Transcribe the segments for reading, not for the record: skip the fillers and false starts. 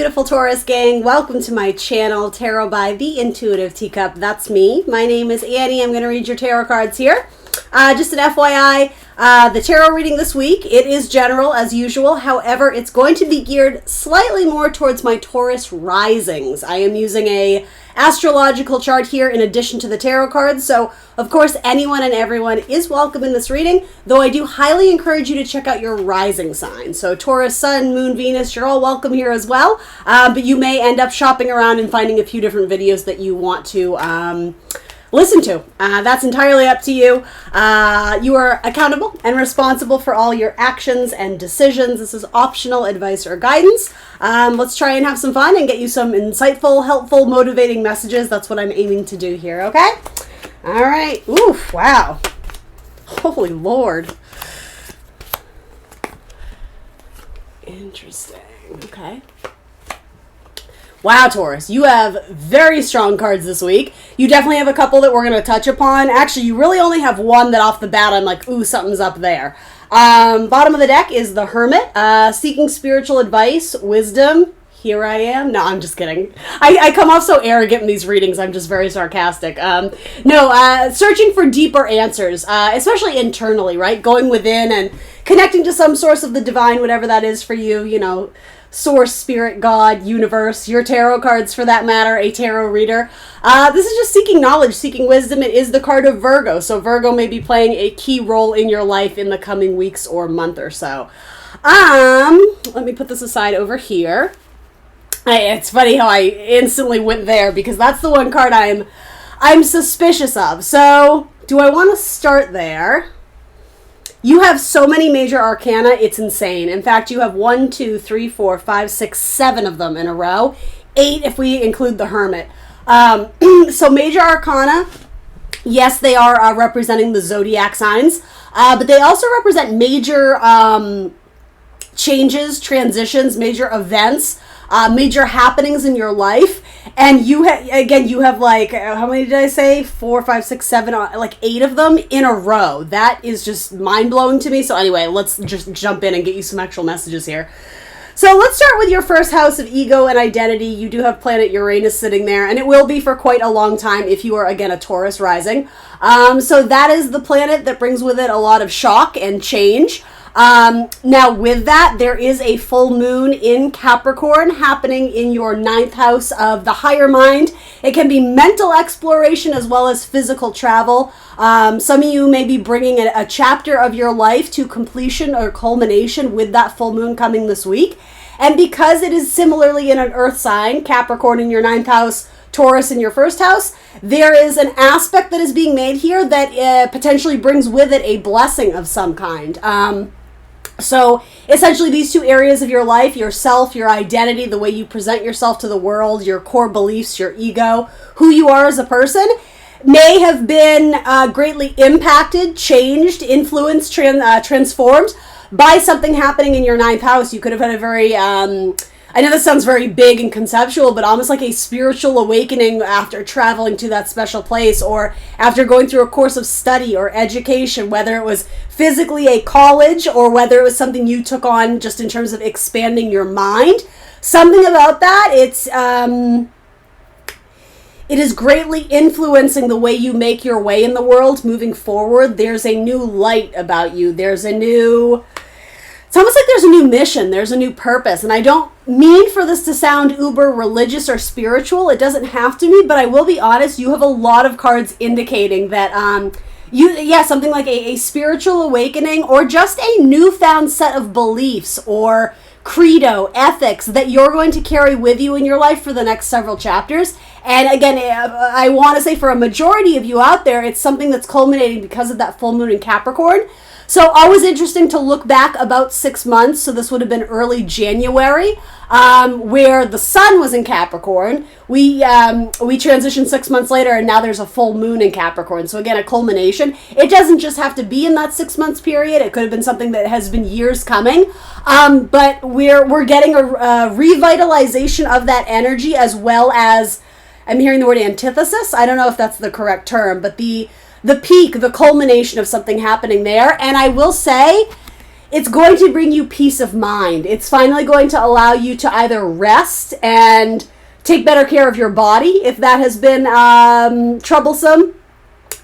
beautiful Taurus gang. Welcome to my channel, Tarot by the Intuitive Teacup. That's me. My name is Annie. I'm going to read your tarot cards here. Just an FYI, the tarot reading this week, it is general as usual. However, it's going to be geared slightly more towards my Taurus risings. I am using a astrological chart here in addition to the tarot cards. So, of course, anyone and everyone is welcome in this reading, though I do highly encourage you to check out your rising sign. So Taurus, Sun, Moon, Venus, you're all welcome here as well. But you may end up shopping around and finding a few different videos that you want to listen to. That's entirely up to you. You are accountable and responsible for all your actions and decisions. This is optional advice or guidance. Let's try and have some fun and get you some insightful, helpful, motivating messages. That's what I'm aiming to do here, okay? All right. Oof, wow. Holy Lord. Interesting. Okay. Wow, Taurus, you have very strong cards this week. You definitely have a couple that we're going to touch upon. Actually, you really only have one that off the bat I'm like, ooh, something's up there. Bottom of the deck is the Hermit, seeking spiritual advice, wisdom. Here I am. No, I'm just kidding. I come off so arrogant in these readings. I'm just very sarcastic. Searching for deeper answers, especially internally, right? Going within and connecting to some source of the divine, whatever that is for you, you know, source, spirit, God, universe, your tarot cards for that matter, a tarot reader. This is just seeking knowledge, seeking wisdom. It is the card of Virgo. So Virgo may be playing a key role in your life in the coming weeks or month or so. Let me put this aside over here. It's funny how I instantly went there because that's the one card I'm suspicious of. So do I want to start there? You have so many major arcana, it's insane. In fact, you have 1, 2, 3, 4, 5, 6, 7 of them in a row. 8 if we include the Hermit. So major arcana, yes, they are representing the zodiac signs, but they also represent major changes, transitions, major events, major happenings in your life. And you have like, how many did I say? 4, 5, 6, 7, like 8 of them in a row. That is just mind-blowing to me. So anyway, let's just jump in and get you some actual messages here. So let's start with your first house of ego and identity. You do have planet Uranus sitting there, and it will be for quite a long time if you are, again, a Taurus rising. So that is the planet that brings with it a lot of shock and change. Now with that, there is a full moon in Capricorn happening in your 9th house of the higher mind. It can be mental exploration as well as physical travel. Some of you may be bringing a chapter of your life to completion or culmination with that full moon coming this week. And because it is similarly in an earth sign, Capricorn in your 9th house, Taurus in your 1st house, there is an aspect that is being made here that potentially brings with it a blessing of some kind. So essentially these two areas of your life, yourself, your identity, the way you present yourself to the world, your core beliefs, your ego, who you are as a person, may have been greatly impacted, changed, influenced, transformed by something happening in your 9th house. You could have had a very, I know this sounds very big and conceptual, but almost like a spiritual awakening after traveling to that special place or after going through a course of study or education, whether it was physically a college or whether it was something you took on just in terms of expanding your mind. Something about that, it is greatly influencing the way you make your way in the world moving forward. There's a new light about you. It's almost like there's a new mission, there's a new purpose. And I don't mean for this to sound uber religious or spiritual. It doesn't have to be, but I will be honest, you have a lot of cards indicating that something like a spiritual awakening or just a newfound set of beliefs or credo, ethics that you're going to carry with you in your life for the next several chapters. And again, I want to say for a majority of you out there, it's something that's culminating because of that full moon in Capricorn. So always interesting to look back about 6 months. So this would have been early January, where the sun was in Capricorn. We transitioned 6 months later, and now there's a full moon in Capricorn. So again, a culmination. It doesn't just have to be in that 6 months period. It could have been something that has been years coming. But we're getting a revitalization of that energy, as well as, I'm hearing the word antithesis. I don't know if that's the correct term, but the peak, the culmination of something happening there. And I will say, it's going to bring you peace of mind. It's finally going to allow you to either rest and take better care of your body if that has been troublesome,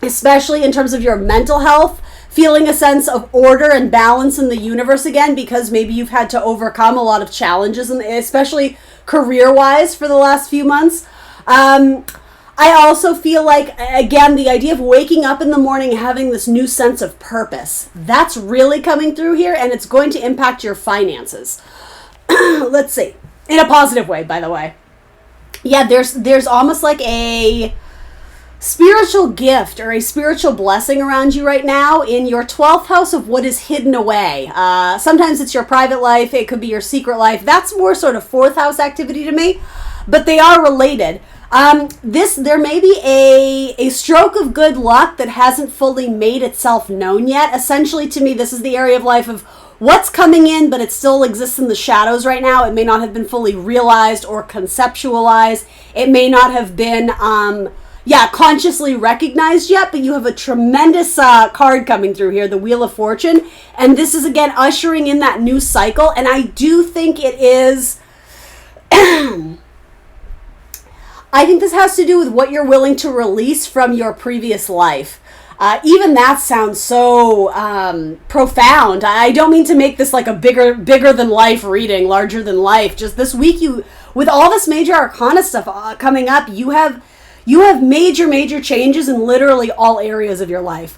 especially in terms of your mental health, feeling a sense of order and balance in the universe again, because maybe you've had to overcome a lot of challenges, especially career-wise for the last few months. I also feel like, again, the idea of waking up in the morning having this new sense of purpose, that's really coming through here, and it's going to impact your finances. Let's see. In a positive way, by the way. Yeah, there's almost like a spiritual gift or a spiritual blessing around you right now in your 12th house of what is hidden away. Sometimes it's your private life. It could be your secret life. That's more sort of 4th house activity to me, but they are related. There may be a stroke of good luck that hasn't fully made itself known yet. Essentially, to me, this is the area of life of what's coming in, but it still exists in the shadows right now. It may not have been fully realized or conceptualized. It may not have been, consciously recognized yet, but you have a tremendous card coming through here, the Wheel of Fortune. And this is, again, ushering in that new cycle. And I do think it is... I think this has to do with what you're willing to release from your previous life. Even that sounds so profound. I don't mean to make this like a bigger than life reading, larger than life. Just this week, with all this major arcana stuff coming up, you have major changes in literally all areas of your life.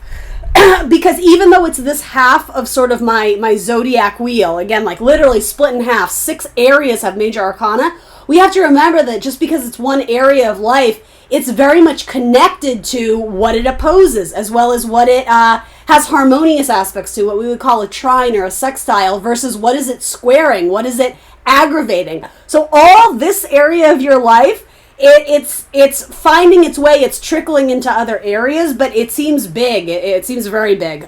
Because even though it's this half of sort of my zodiac wheel, again, like literally split in half, 6 areas have major arcana. We have to remember that just because it's one area of life, it's very much connected to what it opposes, as well as what it has harmonious aspects to, what we would call a trine or a sextile, versus what is it squaring, what is it aggravating. So all this area of your life, it's finding its way, it's trickling into other areas, but it seems big. It seems very big.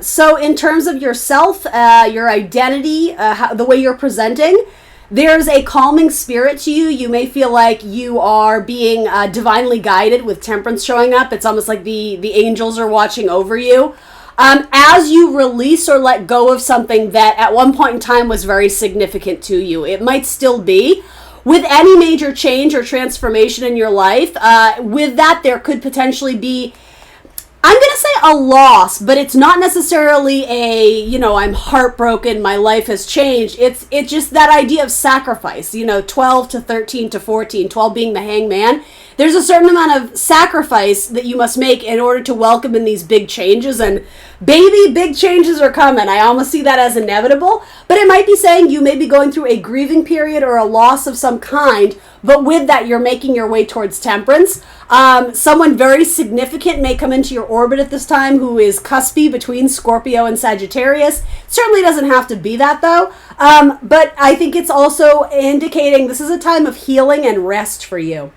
So in terms of yourself, your identity, the way you're presenting, there's a calming spirit to you. You may feel like you are being divinely guided with temperance showing up. It's almost like the angels are watching over you. As you release or let go of something that at one point in time was very significant to you, it might still be. With any major change or transformation in your life, with that there could potentially be, I'm going to say a loss, but it's not necessarily I'm heartbroken, my life has changed. It's just that idea of sacrifice, 12 to 13 to 14, 12 being the hangman. There's a certain amount of sacrifice that you must make in order to welcome in these big changes. And baby, big changes are coming. I almost see that as inevitable. But it might be saying you may be going through a grieving period or a loss of some kind. But with that, you're making your way towards temperance. Someone very significant may come into your orbit at this time who is cuspy between Scorpio and Sagittarius. Certainly doesn't have to be that, though. But I think it's also indicating this is a time of healing and rest for you.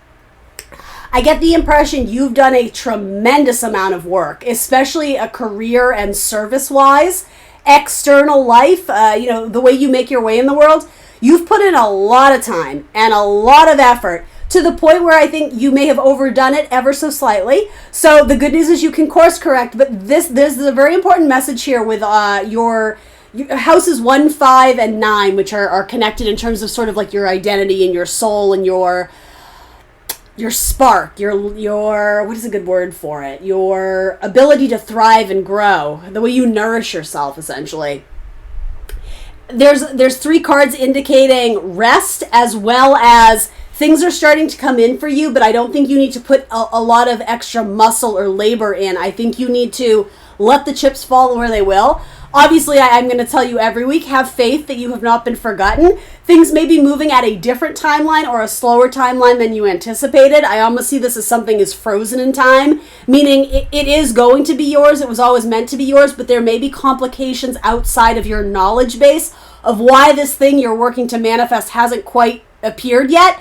I get the impression you've done a tremendous amount of work, especially a career and service-wise. External life, the way you make your way in the world, you've put in a lot of time and a lot of effort to the point where I think you may have overdone it ever so slightly. So the good news is you can course correct, but there's a very important message here with your houses 1, 5, and 9, which are connected in terms of sort of like your identity and your soul and your spark, your what is a good word for it? Your ability to thrive and grow, the way you nourish yourself, essentially. There's 3 cards indicating rest, as well as things are starting to come in for you, but I don't think you need to put a lot of extra muscle or labor in. I think you need to let the chips fall where they will. Obviously, I'm going to tell you every week, have faith that you have not been forgotten. Things may be moving at a different timeline or a slower timeline than you anticipated. I almost see this as something is frozen in time, meaning it is going to be yours. It was always meant to be yours, but there may be complications outside of your knowledge base of why this thing you're working to manifest hasn't quite appeared yet.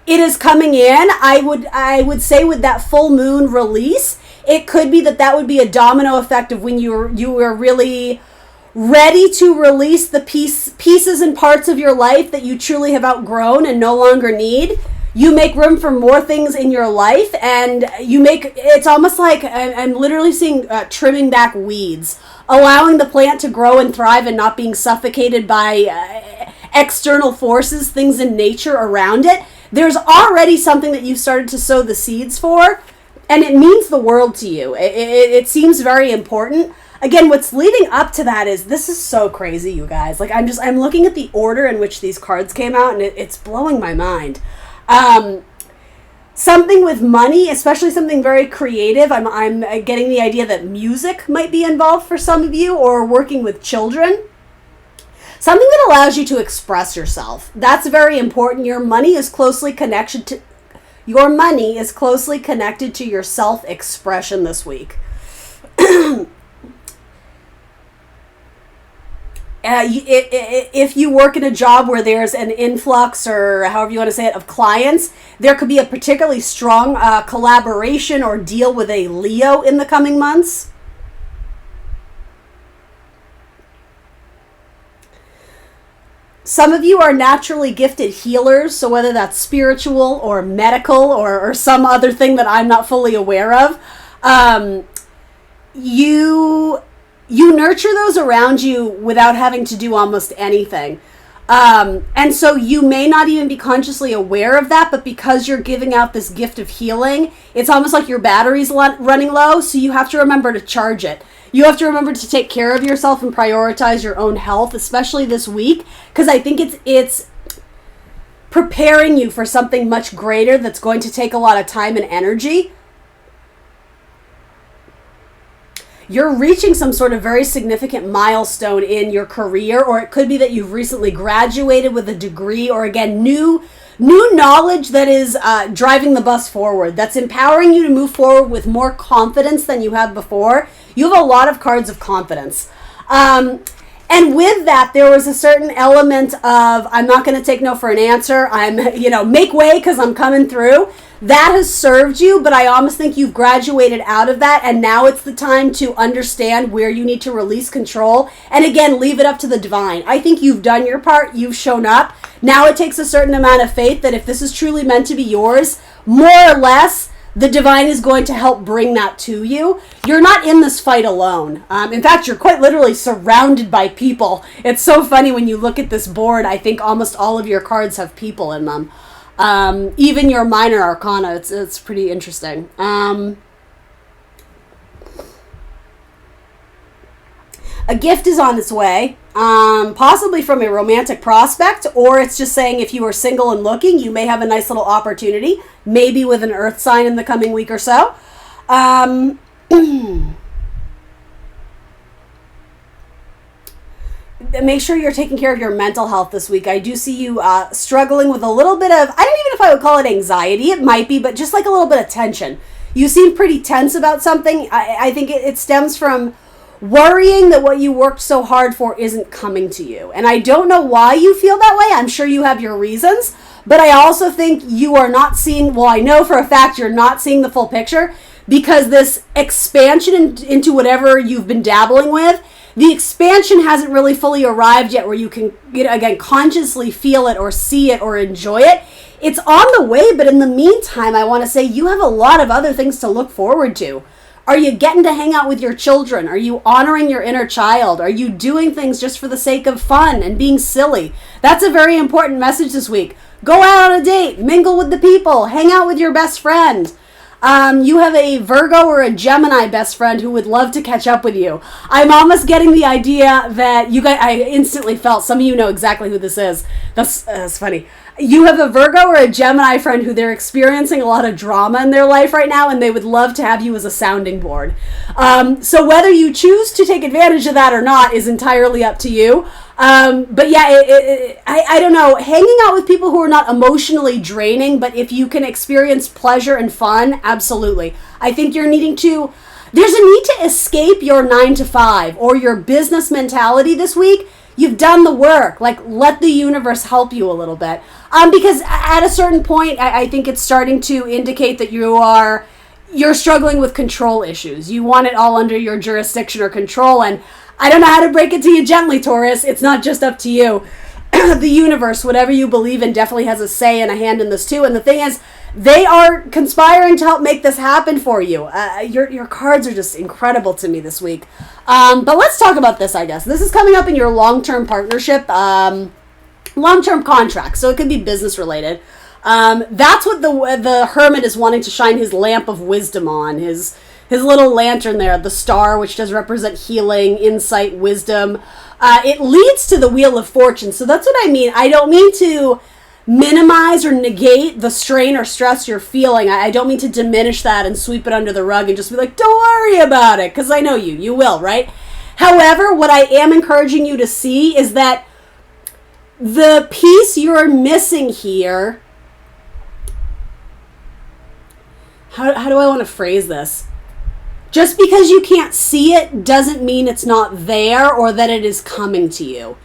It is coming in. I would say with that full moon release, it could be that would be a domino effect of when you were really ready to release the pieces and parts of your life that you truly have outgrown and no longer need. You make room for more things in your life, and it's almost like I'm literally seeing trimming back weeds, allowing the plant to grow and thrive and not being suffocated by external forces, things in nature around it. There's already something that you've started to sow the seeds for, and it means the world to you. It seems very important. Again, what's leading up to that is, this is so crazy, you guys. Like, I'm looking at the order in which these cards came out, and it's blowing my mind. Something with money, especially something very creative. I'm getting the idea that music might be involved for some of you, or working with children. Something that allows you to express yourself. That's very important. Your money is closely connected to your self-expression this week. If you work in a job where there's an influx, or however you want to say it, of clients, there could be a particularly strong collaboration or deal with a Leo in the coming months. Some of you are naturally gifted healers, so whether that's spiritual or medical or some other thing that I'm not fully aware of, you nurture those around you without having to do almost anything. And so you may not even be consciously aware of that, but because you're giving out this gift of healing, it's almost like your battery's running low, so you have to remember to charge it. You have to remember to take care of yourself and prioritize your own health, especially this week, because I think it's preparing you for something much greater that's going to take a lot of time and energy. You're reaching some sort of very significant milestone in your career, or it could be that you've recently graduated with a degree, or again, new knowledge that is driving the bus forward, that's empowering you to move forward with more confidence than you have before. You have a lot of cards of confidence. And with that, there was a certain element of, I'm not going to take no for an answer. Make way because I'm coming through. That has served you, but I almost think you've graduated out of that, and now it's the time to understand where you need to release control, and again, leave it up to the divine. I think you've done your part, you've shown up. Now it takes a certain amount of faith that if this is truly meant to be yours, more or less, the divine is going to help bring that to you. You're not in this fight alone. In fact, you're quite literally surrounded by people. It's so funny when you look at this board. I think almost all of your cards have people in them. Even your minor arcana, it's pretty interesting. A gift is on its way, possibly from a romantic prospect, or it's just saying if you are single and looking, you may have a nice little opportunity, maybe with an earth sign in the coming week or so. Make sure you're taking care of your mental health this week. I do see you struggling with a little bit of, I don't even know if I would call it anxiety. It might be, but just like a little bit of tension. You seem pretty tense about something. I think it stems from worrying that what you worked so hard for isn't coming to you. And I don't know why you feel that way. I'm sure you have your reasons. But I also think you are not seeing, well, I know for a fact you're not seeing the full picture, because this expansion into whatever you've been dabbling with, the expansion hasn't really fully arrived yet where you can, again, consciously feel it or see it or enjoy it. It's on the way, but in the meantime, I want to say you have a lot of other things to look forward to. Are you getting to hang out with your children? Are you honoring your inner child? Are you doing things just for the sake of fun and being silly? That's a very important message this week. Go out on a date, mingle with the people, hang out with your best friend. You have a Virgo or a Gemini best friend who would love to catch up with you. I'm almost getting the idea that you guys, I instantly felt, some of you know exactly who this is. That's funny. You have a Virgo or a Gemini friend who they're experiencing a lot of drama in their life right now, and they would love to have you as a sounding board. So whether you choose to take advantage of that or not is entirely up to you. But yeah, I don't know, hanging out with people who are not emotionally draining, but if you can experience pleasure and fun, absolutely. I think there's a need to escape your 9-to-5 or your business mentality this week. You've done the work. Like, let the universe help you a little bit. Because at a certain point, I think it's starting to indicate that you're struggling with control issues. You want it all under your jurisdiction or control, and I don't know how to break it to you gently, Taurus. It's not just up to you. the universe, whatever you believe in, definitely has a say and a hand in this too. And the thing is, they are conspiring to help make this happen for you. Your cards are just incredible to me this week. But let's talk about this, I guess. This is coming up in your long-term partnership, long-term contract. So it could be business related. That's what the hermit is wanting to shine his lamp of wisdom on. His little lantern there, the star, which does represent healing, insight, wisdom. It leads to the Wheel of Fortune. So that's what I mean. I don't mean to minimize or negate the strain or stress you're feeling. I don't mean to diminish that and sweep it under the rug and just be like, don't worry about it, because I know you will, right? However, what I am encouraging you to see is that the piece you're missing here, how do I want to phrase this? Just because you can't see it doesn't mean it's not there or that it is coming to you.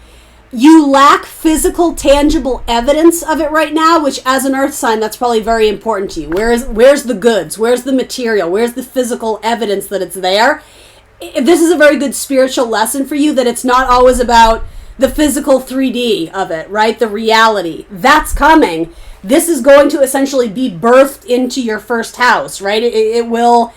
You lack physical, tangible evidence of it right now, which as an earth sign, that's probably very important to you. Where's the goods? Where's the material? Where's the physical evidence that it's there? This is a very good spiritual lesson for you, that it's not always about the physical 3D of it, right? The reality. That's coming. This is going to essentially be birthed into your first house, right? It will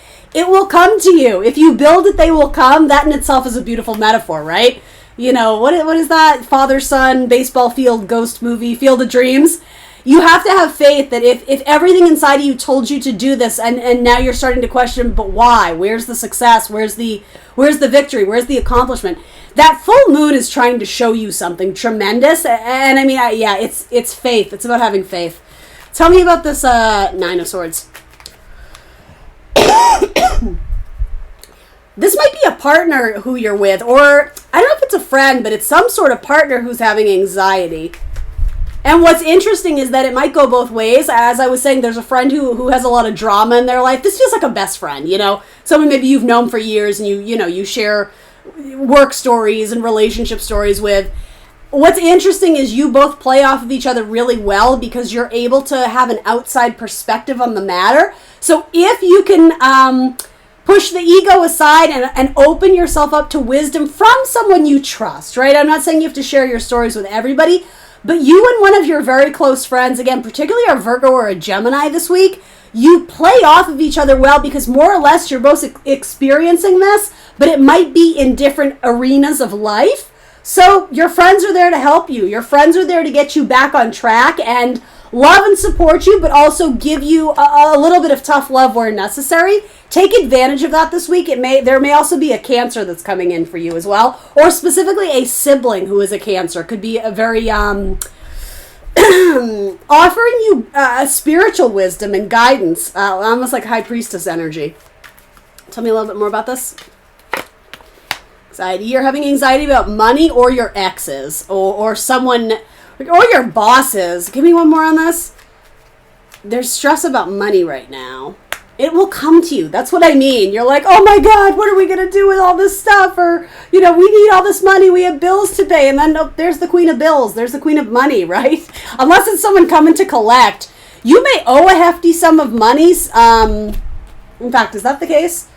come to you. If you build it, they will come. That in itself is a beautiful metaphor, right? You know, what is that father-son baseball field ghost movie, Field of Dreams? You have to have faith that if everything inside of you told you to do this, and now you're starting to question, but why? Where's the success? Where's the victory? Where's the accomplishment? That full moon is trying to show you something tremendous. And I mean, it's faith. It's about having faith. Tell me about this Nine of Swords. This might be a partner who you're with, or I don't know if it's a friend, but it's some sort of partner who's having anxiety. And what's interesting is that it might go both ways. As I was saying, there's a friend who has a lot of drama in their life. This feels like a best friend, you know, someone maybe you've known for years and you share work stories and relationship stories with. What's interesting is you both play off of each other really well because you're able to have an outside perspective on the matter. So if you can push the ego aside and open yourself up to wisdom from someone you trust, right? I'm not saying you have to share your stories with everybody, but you and one of your very close friends, again, particularly a Virgo or a Gemini this week, you play off of each other well because more or less you're both experiencing this, but it might be in different arenas of life. So your friends are there to help you. Your friends are there to get you back on track and love and support you, but also give you a little bit of tough love where necessary. Take advantage of that this week. There may also be a Cancer that's coming in for you as well, or specifically a sibling who is a Cancer. Could be a very offering you spiritual wisdom and guidance, almost like High Priestess energy. Tell me a little bit more about this. Anxiety. You're having anxiety about money or your exes or someone or your bosses. Give me one more on this. There's stress about money right now. It will come to you. That's what I mean. You're like, oh my God, what are we going to do with all this stuff? Or, we need all this money. We have bills to pay. And then there's the Queen of Bills. There's the Queen of Money, right? Unless it's someone coming to collect. You may owe a hefty sum of monies. In fact, is that the case?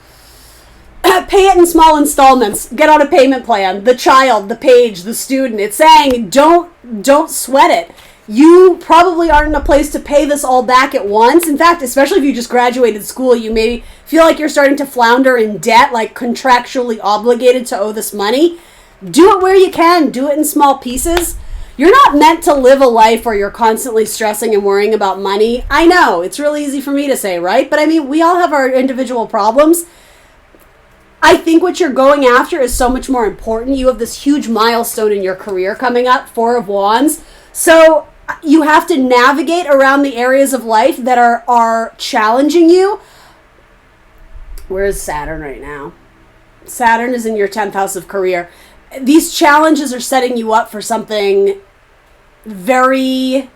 Pay it in small installments. Get on a payment plan. The child, the page, the student. It's saying don't sweat it. You probably aren't in a place to pay this all back at once. In fact, especially if you just graduated school, you may feel like you're starting to flounder in debt, like contractually obligated to owe this money. Do it where you can. Do it in small pieces. You're not meant to live a life where you're constantly stressing and worrying about money. I know, it's really easy for me to say, right? But I mean, we all have our individual problems. I think what you're going after is so much more important. You have this huge milestone in your career coming up, 4 of Wands. So you have to navigate around the areas of life that are challenging you. Where is Saturn right now? Saturn is in your 10th house of career. These challenges are setting you up for something very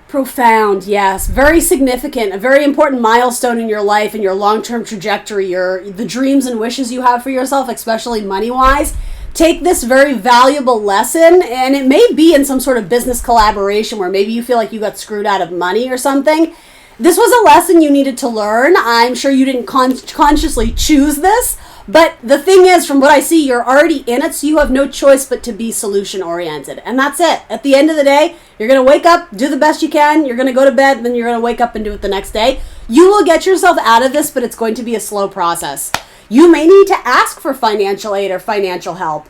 profound, yes. Very significant, a very important milestone in your life and your long-term trajectory, the dreams and wishes you have for yourself, especially money-wise. Take this very valuable lesson, and it may be in some sort of business collaboration where maybe you feel like you got screwed out of money or something. This was a lesson you needed to learn. I'm sure you didn't consciously choose this, But the thing is, from what I see, you're already in it, so you have no choice but to be solution oriented. And that's it. At the end of the day, you're going to wake up, do the best you can, you're going to go to bed, and then you're going to wake up and do it the next day. You will get yourself out of this, but it's going to be a slow process. You may need to ask for financial aid or financial help.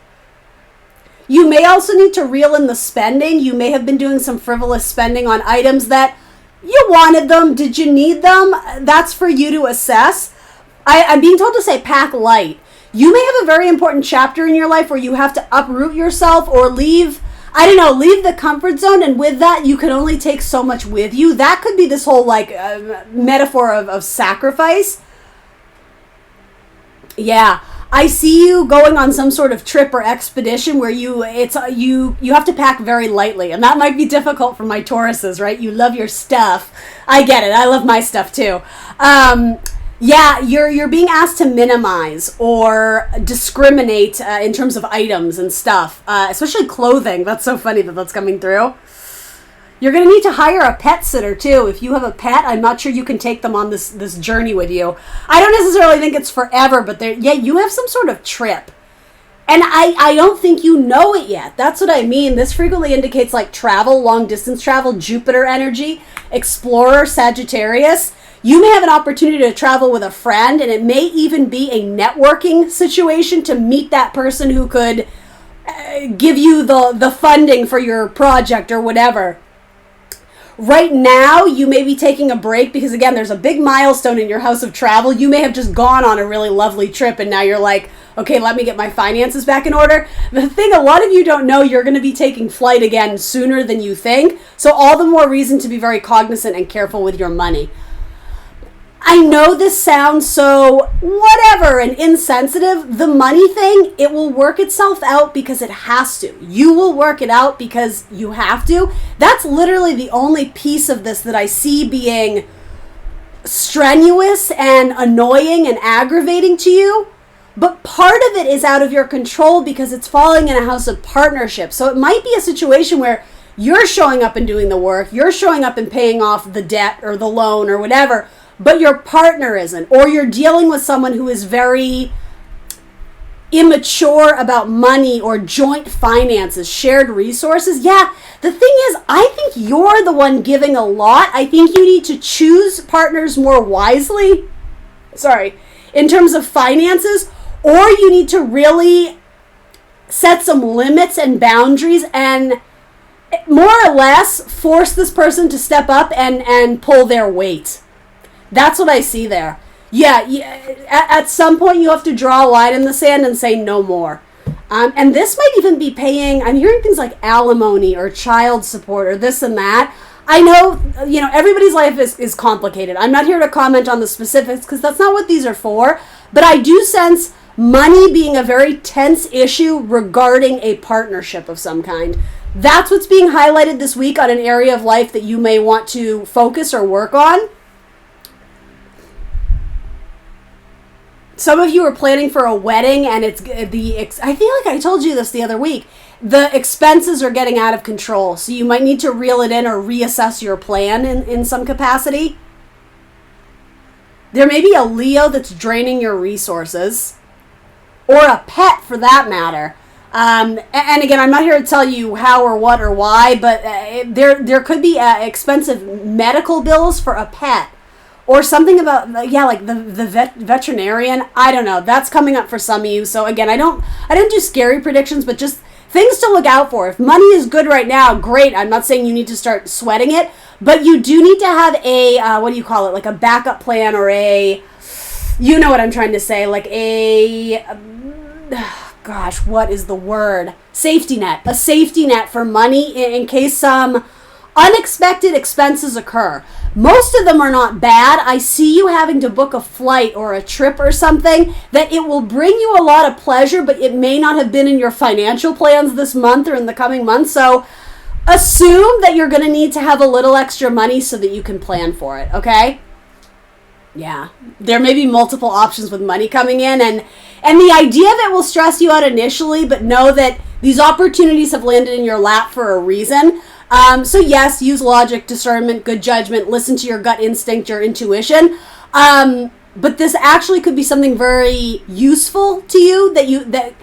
You may also need to reel in the spending. You may have been doing some frivolous spending on items that you wanted them. Did you need them? That's for you to assess. I'm being told to say pack light. You may have a very important chapter in your life where you have to uproot yourself or leave the comfort zone. And with that, you can only take so much with you. That could be this whole metaphor of sacrifice. Yeah. I see you going on some sort of trip or expedition where you have to pack very lightly, and that might be difficult for my Tauruses, right? You love your stuff. I get it. I love my stuff too. Yeah, you're being asked to minimize or discriminate in terms of items and stuff, especially clothing. That's so funny that that's coming through. You're going to need to hire a pet sitter, too. If you have a pet, I'm not sure you can take them on this journey with you. I don't necessarily think it's forever, but you have some sort of trip. And I don't think you know it yet. That's what I mean. This frequently indicates like travel, long distance travel, Jupiter energy, explorer, Sagittarius. You may have an opportunity to travel with a friend, and it may even be a networking situation to meet that person who could give you the funding for your project or whatever. Right now, you may be taking a break because, again, there's a big milestone in your house of travel. You may have just gone on a really lovely trip, and now you're like, okay, let me get my finances back in order. The thing a lot of you don't know, you're going to be taking flight again sooner than you think. So all the more reason to be very cognizant and careful with your money. I know this sounds so whatever and insensitive. The money thing, it will work itself out because it has to. You will work it out because you have to. That's literally the only piece of this that I see being strenuous and annoying and aggravating to you. But part of it is out of your control because it's falling in a house of partnership. So it might be a situation where you're showing up and doing the work. You're showing up and paying off the debt or the loan or whatever. But your partner isn't, or you're dealing with someone who is very immature about money or joint finances, shared resources. Yeah, the thing is, I think you're the one giving a lot. I think you need to choose partners more wisely, in terms of finances, or you need to really set some limits and boundaries and more or less force this person to step up and pull their weight. That's what I see there. Yeah, at some point you have to draw a line in the sand and say no more. And this might even be paying, I'm hearing things like alimony or child support or this and that. I know, everybody's life is complicated. I'm not here to comment on the specifics because that's not what these are for. But I do sense money being a very tense issue regarding a partnership of some kind. That's what's being highlighted this week on an area of life that you may want to focus or work on. Some of you are planning for a wedding, and I feel like I told you this the other week. The expenses are getting out of control, so you might need to reel it in or reassess your plan in some capacity. There may be a Leo that's draining your resources, or a pet for that matter. And again, I'm not here to tell you how or what or why, but there could be expensive medical bills for a pet. Or something about, like the veterinarian. I don't know. That's coming up for some of you. So again, I don't do scary predictions, but just things to look out for. If money is good right now, great. I'm not saying you need to start sweating it, but you do need to have a, like a backup plan or you know what I'm trying to say, like what is the word? Safety net. A safety net for money in case some unexpected expenses occur. Most of them are not bad. I see you having to book a flight or a trip or something that it will bring you a lot of pleasure, but it may not have been in your financial plans this month or in the coming months. So assume that you're going to need to have a little extra money so that you can plan for it, okay? Yeah, there may be multiple options with money coming in, and the idea of it will stress you out initially, but know that these opportunities have landed in your lap for a reason. So yes, use logic, discernment, good judgment, listen to your gut instinct, your intuition. but this actually could be something very useful to you that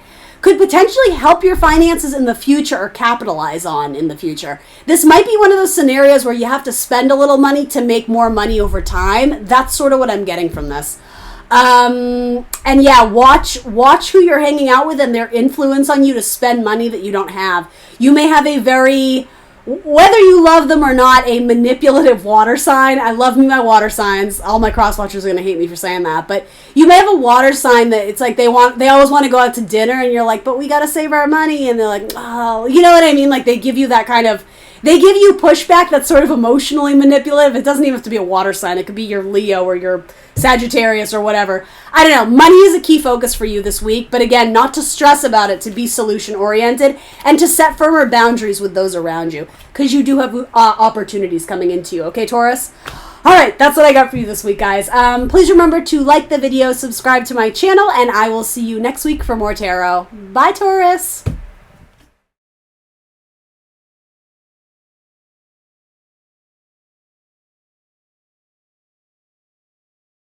could potentially help your finances in the future or capitalize on in the future. This might be one of those scenarios where you have to spend a little money to make more money over time. That's sort of what I'm getting from this. And yeah, watch who you're hanging out with and their influence on you to spend money that you don't have. You may have a very, whether you love them or not, a manipulative water sign. I love me my water signs. All my cross watchers are going to hate me for saying that. But you may have a water sign that it's like they always want to go out to dinner and you're like, but we got to save our money. And they're like, oh, you know what I mean? Like they give you that kind of, they give you pushback that's sort of emotionally manipulative. It doesn't even have to be a water sign. It could be your Leo or your Sagittarius or whatever. I don't know. Money is a key focus for you this week. But again, not to stress about it, to be solution oriented and to set firmer boundaries with those around you. Because you do have opportunities coming into you. Okay, Taurus? All right, that's what I got for you this week, guys. Please remember to like the video, subscribe to my channel, and I will see you next week for more tarot. Bye, Taurus!